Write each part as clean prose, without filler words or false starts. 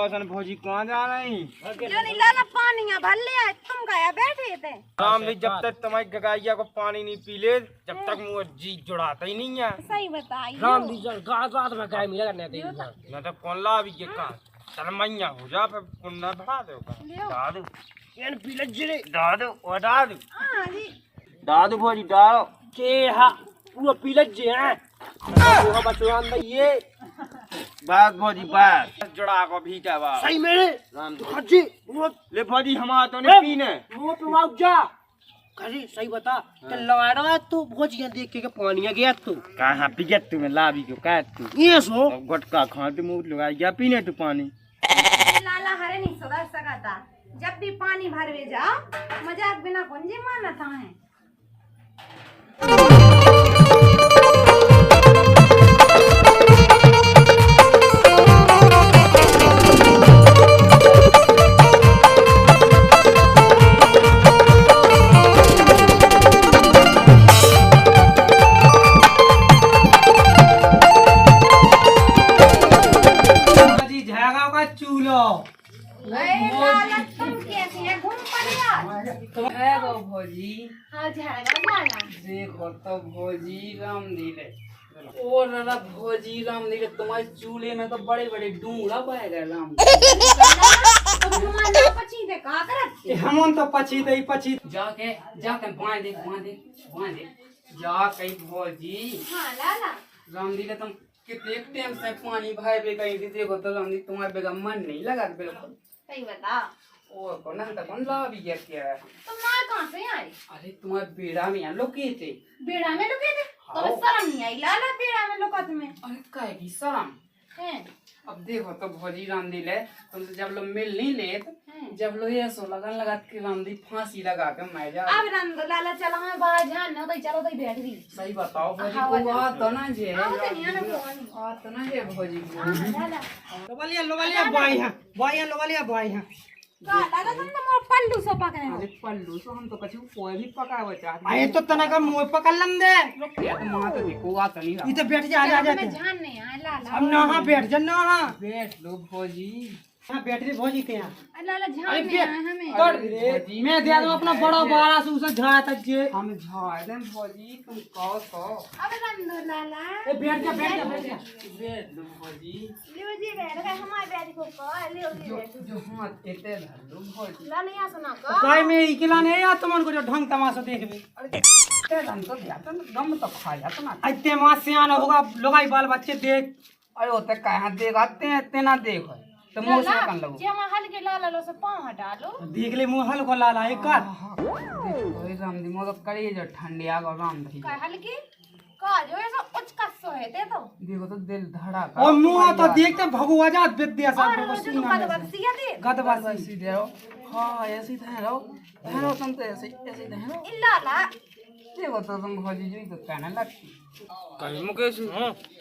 रोशन भौजी कहाँ जा रही? यानी लाला पानी भर लिया, तुम गया बैठे थे। राम जी जब तक तुम्हारी गगाइया को पानी नहीं पी ले जब तक मुँह जी जुड़ाता ही नहीं है। सही बताइए। राम जी गात में गाय मिला करने थे न तो कौन ला भी ये कहाँ शर्मैया हो जा फिर पुण्य बढ़ा दो दादू यार पीले जिले दादू ओ दादू हाँ जी। दादू भौजी डालो के हा वो पीले जे हैं वो बचवान भाई ये बात भौजी बात जुड़ा को भीटा बा सही मेरे राम तो खजी वो ले भौजी हमारा तो नहीं पीने वो पे वाव जा खजी सही बता ते लगा रहा तू भोजिया देख के पानी गया तू कहाँ पिगत तुम्हें लाभी क्यों काट तू ये सो गुटका खाते मुँह लगा या पीने तू पानी लाला हरे नहीं सुधर सका था। जब भी पानी भरवे जाओ मजाक बिना कुंजी माना था है। लाला तुम कैसी है घूम पड़िया। है वो भौजी हाँ झागा लाला। देखो तो भौजी राम दिले और ना भौजी राम दिले तुम्हारे चूल्हे में तो बड़े बड़े डूंगरा बह गए राम तुम हमारे पची दे का करत। हम तो पची दे पची जाके जाके बांध दे जा कहीं भौजी हाँ लाला। राम दिले तुम कितने टाइम से पानी भाई बे कहीं थी देखो तो राम दिले तुम्हारे बेगा मन नहीं लगा बिल्कुल सही बता। और कौन ना कौन ला भी गया क्या तुम माँ कहाँ से आई? अरे तुम्हारे बेड़ा में यहाँ लुके थे बेड़ा में लुके थे? तो शर्म नहीं आई लाला बेड़ा में लुका तुम्हें? अरे काहे की शर्म हैं? अब देखो तो भौजी रामदी ले तुमसे जब लोग मिल नहीं लेत जब लोग ये सो लगन लगा के रामदी फांसी लगा के मैं जा अब रंग लाला चला मैं बाहर जान ना तो चलो तो बैठ गई। सही बताओ भौजी हाँ, को आ तो ना जे आओ तो नहीं आना फोन। आ तो ना जे भौजी को लाला लोवालिया बाई हां का लाला तुम तो मोर पल्लू सो पकड़े हो। अरे पल्लू तो हम तो कछु कोई भी पकावे चाहते आए तो तना का मुंह पकड़ लम दे या तो मां तो देखो आ तो नहीं ये तो बैठ जा आ जा मैं जान नहीं आया लाला। अब नहा बैठ जा नहा बैठ लो भौजी हां बैठ रे भौजी के यहां लाला जान नहीं आया हमें। कर रे मैं दे दूं अपना बड़ा बारा से उसे झा तक जे हम झाड़ दे भौजी तुम कहो तो अब रंग लाला ए बैठ जा बैठ लो भौजी लियो जी बैठ गए हमारे बैठ को कह लियो जी बैठ। जो हाथ एते धर लो भौजी लाला यहाँ सुना का काय में इकला नहीं आ तुमन को जो ढंग तमाशा देखबे अरे ते रंग तो दिया तो दम तो खा जाता ना इतने मां सियान होगा लोगाई बाल बच्चे देख अरे होते कहाँ देख आते हैं तेना देखो तो मुंह से कन लगो जे हम हल्के लाला लो से पांव हटा लो। देख ले मुंह हल को लाला एक कर ओए राम दी मो तो करी जो ठंडी आ गो राम दी का हल्की का जो ऐसा उच्च कस है ते तो देखो तो दिल धड़ाका और मुंह तो देखते भगवा जा विद्या और साहब को जो सुना कद बक्सिया दे गदवासी सीधे रहो हाँ ऐसे ही धरो तुम तो ऐसे ही धरो लाला देखो तो तुम भौजी जी तो कहने लगती कहीं मुकेश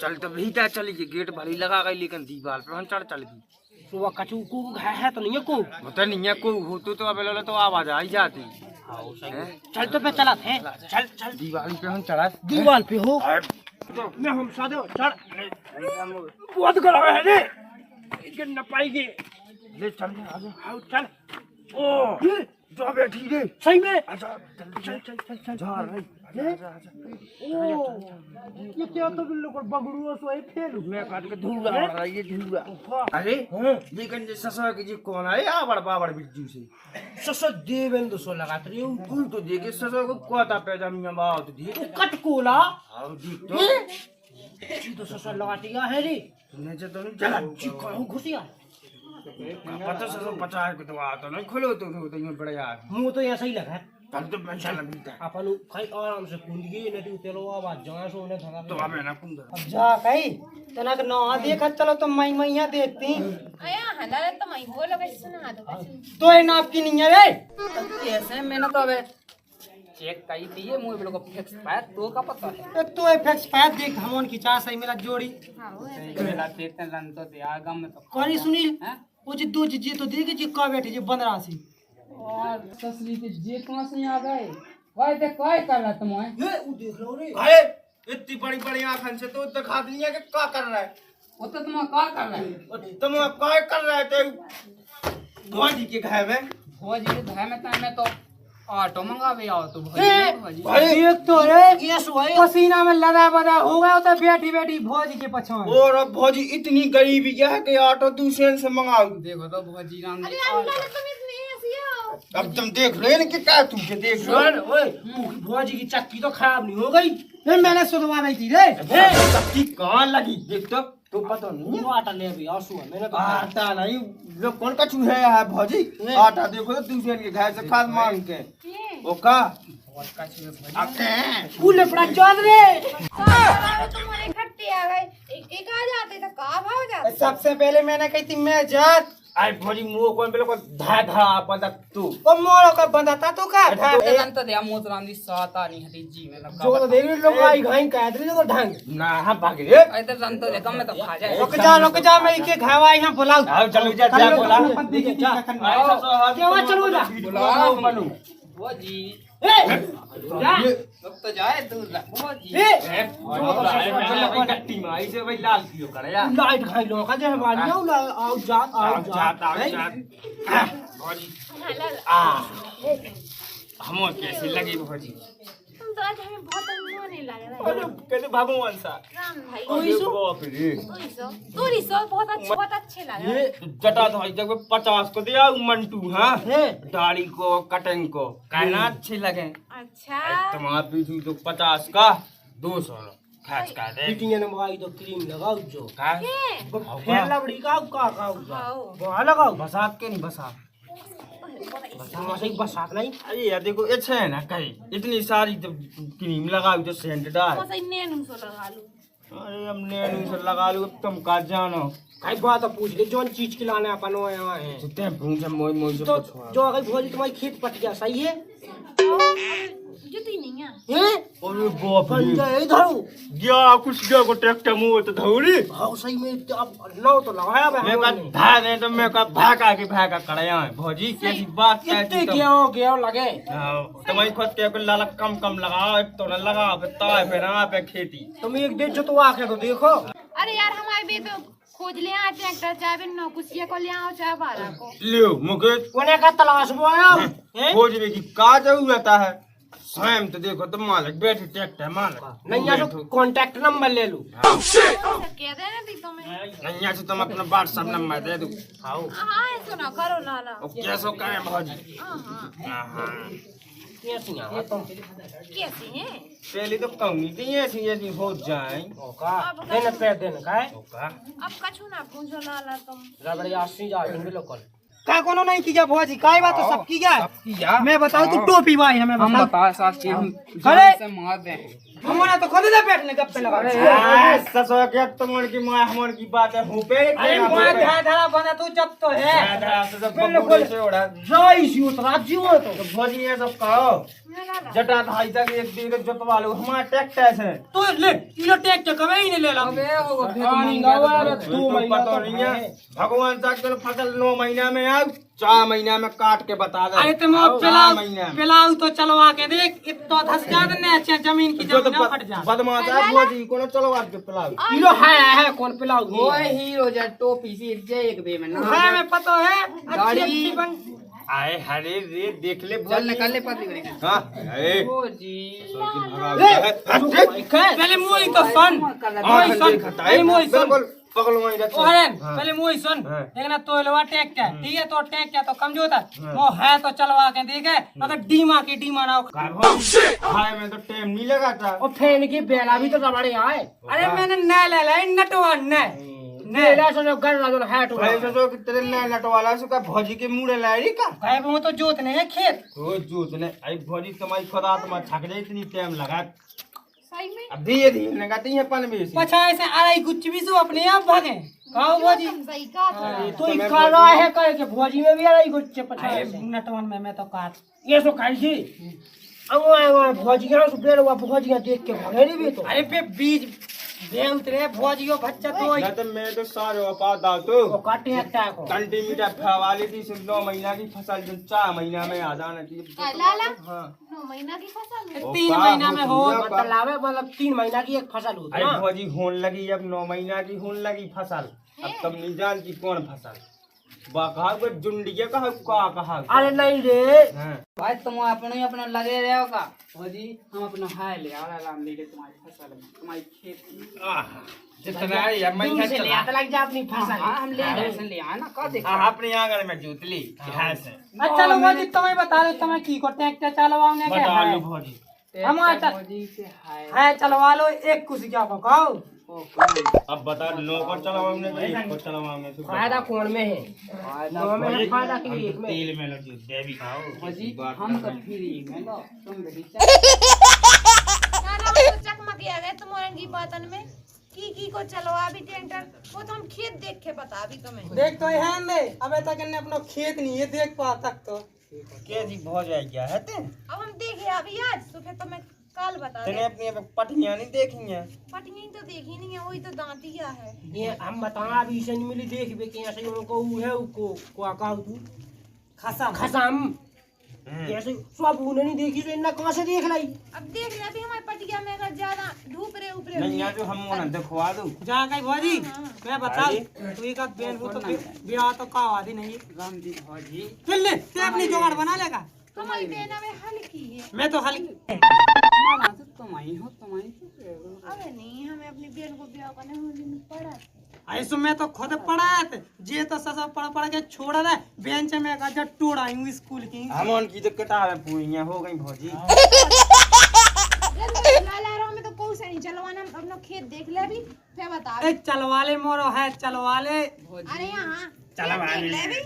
चल तो भीटा चली गई गेट भली लगा गई लेकिन दीवार पे हम चढ़ चल गई तो कछु को है तो नहीं है को होता नहीं है कोई होतो तो अब तो आवाज आ ही जाती चल तो पे चला थे चल चल दीवार पे हम चढ़ा दीवार पे हो मैं हम सादे चढ़ बहुत गला है रे इनके न पाएंगे ले चल आगे आओ चल ओ जा बैठी रे सही में आजा चल चल चल चल जा रे ओ ये क्या तो बिल्लो को बगड़ुओ सो है फेल मैं काट के धूला आ रहा ये धूला अरे लेकिन जे ससुर के जी कौन है आबड़ बाबड़ बिज्जू से ससुर देवेंद्र सो लगा रे तू तो देखे ससुर को कोता पैजामा बाव तो देख कट कोला आओ देख तो ये तो ससुर लगाटिया है रे तुमने जो तो नहीं चला चला चिकन घुसिया पता ससुर 50 के तो आ तो नहीं खोलो तो ये बड़ा यार मुंह तो ऐसा ही लगा कल तो पैसा लगता है अपन खाई आराम से कूद गई नहीं तेलो आवाज जहाँ से उन्हें धगा तो अब है ना कुंदर अब जा कहीं तना के नहा देखा चलो तो मैं मैया देखती आया हलाला तो मैं बोलो बस सुना दो तो ये नाप की नहीं है रे कैसे मैंने तो अब चेक कही थी ये मुंह को फिक्स पाया तो का पता है तो एफेक्स पैद देख हमन की चाह सही मेरा जोड़ी हां वो है। मेरा देखते लन तो दे आ गम में तो करी सुनील हैं वो जी दो जी तो देखे जी का बैठे जी 15 से और ससुरी के जे कहां से आ गए भाई ते काय कर रहा तुम ये वो देख लो रे अरे इतनी बड़ी बड़ी आंखन से तो दिखा दिया कि क्या कर रहा है वो तो तुम क्या कर रहे हो? तुम काय कर रहे थे भौजी के घर में? भौजी के घर में तो ऑटो मंगावे आओ तो भौजी एक तो रे पसीना में लदा बदा हो गया तो बैठी बैठी भौजी के पछाड़। और अब भौजी इतनी गरीबी क्या है कि ऑटो दूसरे से मंगाओ। देखो तो भौजी राम अरे अल्लाह ने तुम इतनी ऐसी हो। अब तुम देख रहे हैं कि क्या तुमके देख रहे सुन ओए भौजी की चक्की तो खराब नहीं हो गई? नहीं मैंने सुनवा नहीं थी रे। हो चक्की कहाँ लगी देख तो पता नहीं वो आटा ले अभी आंसू है मैंने तो आटा नहीं जो कौन का चूहे है भौजी आटा देखो तो दूसरे के घर से खाद मांग के ओ का कूले पड़ा चल रे। तुम्हारे खट्टे आ गए एक आ जाते तो का भाव जाते। सबसे पहले मैंने कही थी मैं जात आई भौजी मुंह कौन पहले को धा धा पदक तू वो मोड़ो का बंदा था तो का तो दे मोत राम दी सात आनी हटी जी में लगा जो तो देख रहे लोग आई घाई कह दे तो ढंग ना हम भाग रे इधर रन तो देखम में तो खा जाए रुक जा मैं के घावा यहां बुलाओ। आओ चलो जा जा बोला केवा चलो जा बुलाओ मनु भौजी ए जा अब तो जाए तू भौजी ए गट्टी में ऐसे भाई लाल कियो करे यार लाइट खाई लो का जे बानी आओ जा भौजी आ हम कैसे लगी भौजी? तुम तो आज हमें बहुत अनहोने लग रहा है। अरे कैसे भगवान सा राम भाई बाप रे तू रिसो बहुत अच्छे लग रहे ये जटा था जब 50 को दिया मंटू हां दाढ़ी को कटिंग को कहना अच्छे लगे। अच्छा तुम्हारा पीछू तो 50 का 200 खर्च कर दे बिटिया ने भाई तो क्रीम लगाओ जो का फेर लबड़ी का वो लगाओ बसात के नहीं बसात सही बसात नहीं। अरे यार देखो अच्छा है ना कहीं इतनी सारी तो क्रीम लगाओ जो सेंट डाल मौसा इन्हें नुसो लगा लूं। अरे हमने से लगा लो तुम का जानो कई बात पूछ ले जोन चीज खिलाने अपन आए हैं सुते भूंगे मोय मोय तो जो अगर भोज तुम्हारी खेत पट गया सही है जुती नहीं है हैं अरे बाप रे पंजा इधर गया कुछ गया को ट्रैक्टर मुंह तो धौड़ी हां सही में अब नौ तो लगाया बे मैं का धा दे तो मैं का भागा के भागा कराया है भौजी कैसी बात कितने कहती गया लगे तुम्हारी खुद के लाला कम कम लगाओ एक तो न लगा पे ताय पे ना पे खेती तुम एक दिन जोतवा के तो देखो। अरे यार हमारे भी तो खोज ले आ ट्रैक्टर चाहे भी नौकुसिया को ले आओ चाहे बारह को लियो मुकेश कोने का तलाश बोया खोज रे की का जरूरत है स्वयं तो देखो तुम मालिक बैठे ट्रैक्टर मालिक नहीं या तो कांटेक्ट नंबर ले लूं कह देना दी तुम्हें नहीं या तुम अपना व्हाट्सएप नंबर दे दो आओ हाँ ऐसा ना करो लाला ओ कैसो करे भौजी हाँ हां कैसी आ तुम कैसी हैं पहले तो कमी थी ऐसी हो जाए ओका देन पे देन काय ओका अब कछु ना पूछो लाला तुम रबड़ी 80,000 दिन लोकल का कोनो नहीं किया भौजी काय बात तो सब किया मैं बताऊं तू टोपी भाई हमें हम बता बता साथी हम अरे! से मार दे हमारा तो खुद दे बैठने गप पे लगा ससुर के तुमन की मां हमन की बात है हो पे अरे मोए धा धरा बना तू जब तो है बिल्कुल से उड़ा जय सी उतरा जीव तो भौजी ये सब कहो ना लाला जटा ढाई तक एक दिन जोतवा लो हमारा ट्रैक्टर से तो ले किलो टेक के कभी नहीं ले ला अबे होगा फिर पानी गवा रे तू 2 महीना पता नहीं है भगवान तक तो फसल 9 महीना में आ 4 महीना में काट के बता दे अरे तुम महीना पिलाऊ तो चलवा के देख इतना धस जा ने अच्छा जमीन की जमीन फट जा बदमाश है भौजी कोनो चलवा के पिलाओ किलो है कौन पिलाऊ ओए हीरो जा टोपी सी जे एक बे में ना है मैं पता है गाड़ी- अच्छी बन आए हरे रे देख ले चल निकल ले पतली करे हां ए भौजी पहले मोई तो सुन मोई सुन पहले मोई सुन बिल्कुल पकड़ वहीं रख ओरे पहले मोई सुन हाँ। देखना तो लवा टेक के ठीक है तो टेक के तो कमजोर था वो है तो चलवा के देखे अगर डीमा की डीमा ना भाई में तो टाइम नहीं लगाता और फैन की बेला भी तो रबड़े आए अरे मैंने न ले ले नटवा ने ले सो कर ला जो है तो भाई तो कि तेरे नट वाला से का भौजी के मुड़े लाड़ी का भाई वो तो जोतने है खेत रोज जूत ने आई भौजी तुम्हारी खुदा तुम थक जाए इतनी टाइम लगा सही में अब धीरे धीरे लगाती है पन में पछा ऐसे आराई कुछ भी सो अपने आप भागे खाओ भौजी तुम सही कहा था तो ई कर रहा है करे के भौजी में भी आराई कुछ पछा नटवन में मैं तो काट ये सो खाई छी अब वो भौजी के सो बेर हुआ भौजी का देख के भागे रे भी तो अरे बे बीज दे उतरे भोजियो बच्चा तो ना तो मैं तो सारे औकात दाल तो काटे हट्टा को कंटी मीठा फवाली थी 9 महीना की फसल जो 4 महीना में आ जाना चाहिए। लाला हाँ 9 महीना की फसल है। 3 महीना में हो मतलब 3 महीना की एक फसल होती अरे है। भौजी होने लगी अब 9 महीना की होने लगी फसल। अब तुम नहीं जानती कौन फसल बका को जुंडिया कहा अरे नहीं रे हाँ। भाई तुम अपने लगे रहो का भौजी हम अपना हाय ले और आराम ले तुम्हारी फसल में तुम्हारी खेत में जितना है यार मैं दूर से ले आता लग जा अपनी फसल। हाँ हम ले आए ना कब देखा अपने आंगन में जोत ली घास है। अच्छा लो भौजी तुम्हें बता दो तुम्हें की को ट्रैक्टर चलवाओगे क्या बता है? लो भौजी हम आता भौजी से हाय है चलवा लो एक कुछ क्या पकाओ। अब बता नौकर चलावाऊंगे कि एक को चलावाऊंगे तो फायदा कौन में है? दो में है फायदा की एक में। तेल में लो जो दे भी खाओ भौजी हम तो फ्री में लो तुम भी लाला तो चकमक आ गए तुम्हारे की बातन में की को चलवा भी टेंटर वो तो हम खेत देख के बता भी तुम्हें। देख तो है ने अबे तक ने अपना खेत नहीं है देख पा तक तो के जी भौ जाए क्या है ते अब हम देखे अभी आज सुबह तो मैं कल बता तने दे। अपनी पटनियां नहीं देखी हैं पटनी तो देखी नहीं है वही तो दांतिया है। ये हम बता अभी से नहीं मिली देख बे के ऐसे उनको ऊ है उको को का तू खसम ऐसे सब उने नहीं देखी तो इतना कहां से देख लाई। अब देख ले अभी हमारे पटिया में अगर ज्यादा धूप रे ऊपरे नहीं यार जो हम ना दिखवा दो जा कहीं भौजी मैं बता अरे। तू एक बेन हो तो ब्याह तो का आदि नहीं राम जी भौजी चल ले ते अपनी जुगाड़ बना लेगा। हमारी बेना में हल्की है। मैं तो हल माना तो तुम ही हो अबे नहीं हमें अपनी बहन को ब्याह करने में पड़ा। ऐसो मैं तो खुद पढ़ात जे तो ससा पढ़ के छोड़ दे बेंच में का जट टूड़ा हूं स्कूल की हम उनकी तो किताबें पूरी हो गई भौजी लाला रो में तो कोई से नहीं चलवाना अपना खेत देख ले अभी फिर बता। ए चलवाले मोरो है चलवाले अरे यहाँ चलवा देख ले ले अभी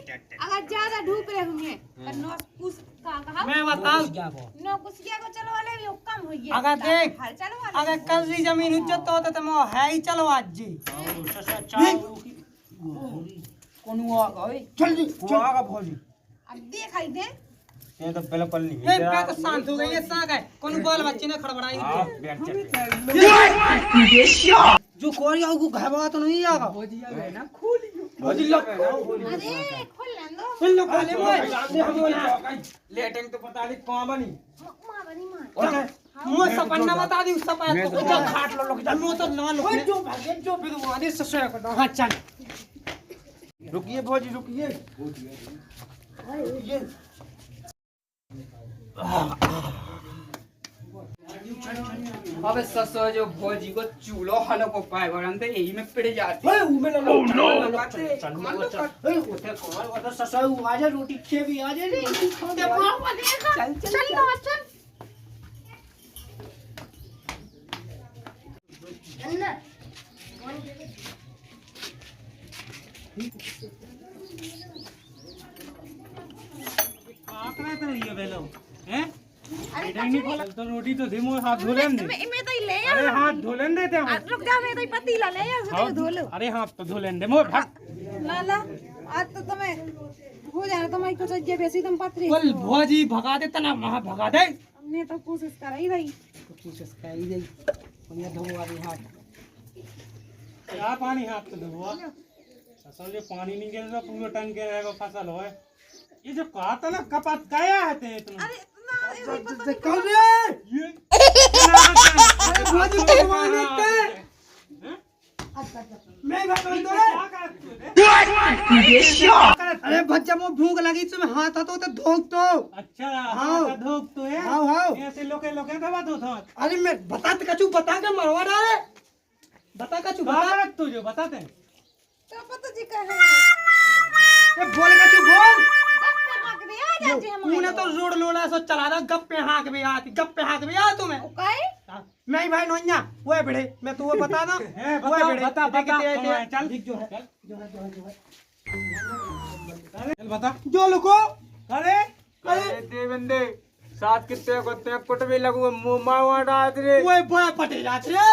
अगर ज्यादा धूप रहे होंगे पर नो कुछ कहा मैं बताऊं नो कुछ को चलवा ले भी कम हो गया। अगर देख हर चलवा ले अगर कल जमीन इज्जत होता तो मैं है ही चलवा जी कौन हुआ ओए चल जी चल भौजी अब देख आई दे ये तो बिल्कुल नहीं ए मैं तो शांत हो गई है साग है कौन बोल बच्चे ने खड़बड़ाई हां बैठ चल जो कोरिया को घबरा तो नहीं आगा भौजी आ गए ना खोल भौजी लो अरे खोल ले दो सुन लो काले भाई लेटिंग तो पता नहीं कहां बनी मां बनी मां मुझे सपना बता दी उस सपना तो जा खाट लो लोग जन्मो तो ना लो जो भागे जो फिर आने ससुर को हां चल रुकिए भौजी रुकिए अबे ससुर जो भौजी को चूल्हो हलो को पाए वरन तो यही में पिट जाती ओए ऊ में लो नो चल ए उठे कौन वो ससुर आ जा रोटी खे भी आ जा चल चल चल अंदर आकड़ा तो ये बेलो हैं अरे तो रोटी तो धीमो हाथ धो लेन दे मैं तो ले अरे हाथ धो लेन देते हम रुक जा मैं तो पतीला ले आ उसको धो लो। अरे हाथ तो धो लेन दे मोर भाग लाला आज तो तुम्हें हो जाना तुम्हारी कुछ जे बेसी तुम पतरी बोल भौजी भगा दे तना वहां भगा दे हमने तो कोशिश कराई भाई कोशिश कर दे ये धो वाली हाथ क्या पानी हाथ तो धोवा असल ये पानी नहीं गिर रहा पूरा टंग के रहेगा फसल होए ये जो काता ना कपात काया है ते इतना अरे ना ये पता कर रे ये अरे भौजी भगवान ते मैं भगवान तो अरे बच्चा मो भूख लगी तुम्हें हाथ तो धोक तो अच्छा हाँ धोक तो है हाँ हाँ ऐसे लोके लोके दबा दो था अरे मैं बता कछु बता के मरवा डाले बता कछु बता बात तुझे बताते तो पता जी कहे ए बोल कछु बोल हक दे आ जा जी हम तूने तो जोड़ लोड़ा सो चला दो गप्पे हाँक भी आती गप्पे हाँक भी आ तुम्हें ओके मैं ही भाई नोन्या वो बेड़े मैं तू वो बता दो है वो बता बेड़े बता देख बता के कौन है? चल चल जो है चल बता जो लुको अरे अरे दे बंदे साथ कितने को ते कुट भी लगू मुंह मावा डाल रे वो बोया पटे जात रे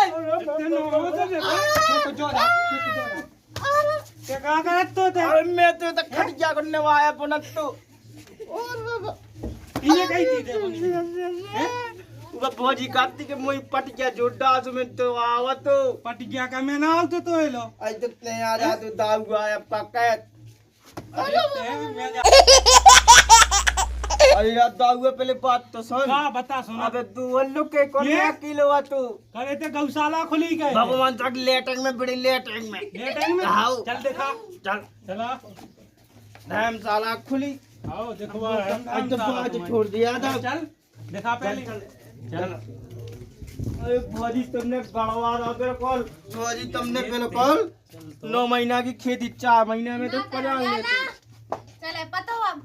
तो जो क्या कहा करत तो थे अरे मैं तो खटिया करने वाया पुनः तो इन्हें कही चीज है वो भौजी काती के मोई पट गया जोड़ा में तो आवा तो पट गया का मैं ना आते तो ये लो आज तक नहीं आ रहा तो दाऊ आया पक्का अरे यार दाऊ पहले बात तो सुन हाँ बता सुनो अबे तू वल्लू के कौन ये? किलो आ तू करे थे गौशाला खुली गए भगवान तक लेटंग में बड़ी लेटंग में लेटेंगे में आओ। चल देखा चल चला धर्मशाला खुली आओ देखो आज तो बात छोड़ दिया था चल देखा पहले चल अरे भौजी तुमने गड़वा रहा तेरे कॉल भौजी तुमने बिल्कुल 9 महीना की खेती 4 महीने में तो पजा लेते चले पतो अब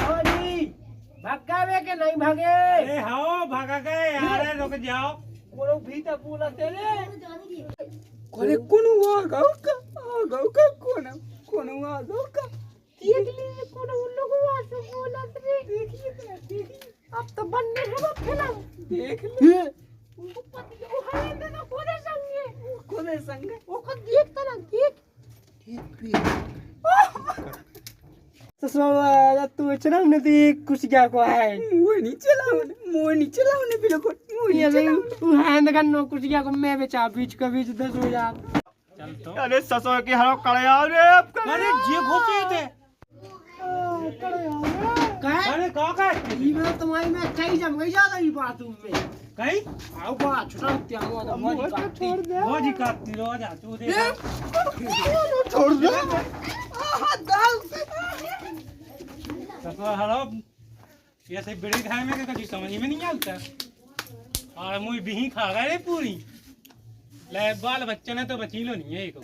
भौजी भगावे के नहीं भागे अरे हाँ भागा गए यार रुक जाओ कोनो भीतर बोला तेरे अरे कौन हुआ गाँव का कौन हुआ गाँव का देख लीजिए कौन उन लोगों से बोला रे देखिए अब तो बनने है वो फिल्म देख ले उनको पति वो है ना कोने संगे वो को देख तना देख ससुरा तू इतना नदी कुछ क्या को है मुंह नहीं चलाऊं बिल्कुल मुंह नहीं है ना नो कुछ क्या को मैं बेचा बीच का बीच 10,000 चल तो अरे ससुर के हरो कड़या रे अब अरे जे घोसे थे अरे का ई में तुम्हारी में कई जम गई ज्यादा ई बाथरूम में कहीं आओ बा छोटा क्या हुआ था मौजी काटती वो जी काटती रो जा तू दे छोड़ दे तो हेलो ये से बड़ी खाए में कभी समझ में नहीं आता और मुई भी खा गए रे पूरी ले बाल बच्चे ने तो बची लो नहीं है एक